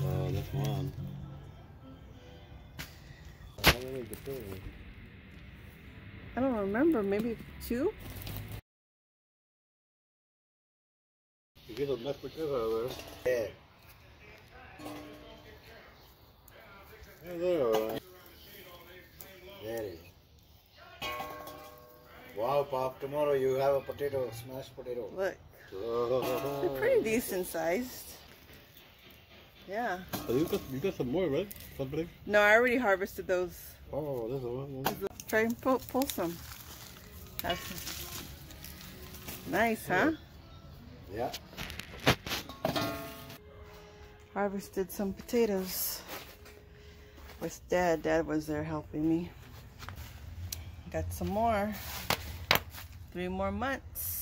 Oh, that's one. I don't remember, maybe 2? You get some mashed potatoes out there. Yeah, they're alright. There you go. Wow, Pop, tomorrow you have a potato, smashed potato. Look, Oh. they're pretty decent sized. Yeah. Oh, you got some more, right? Something? No, I already harvested those. Oh, there's one. Try and pull some. That's nice, huh? Yeah. Harvested some potatoes with Dad. Dad was there helping me. Got some more. 3 more months.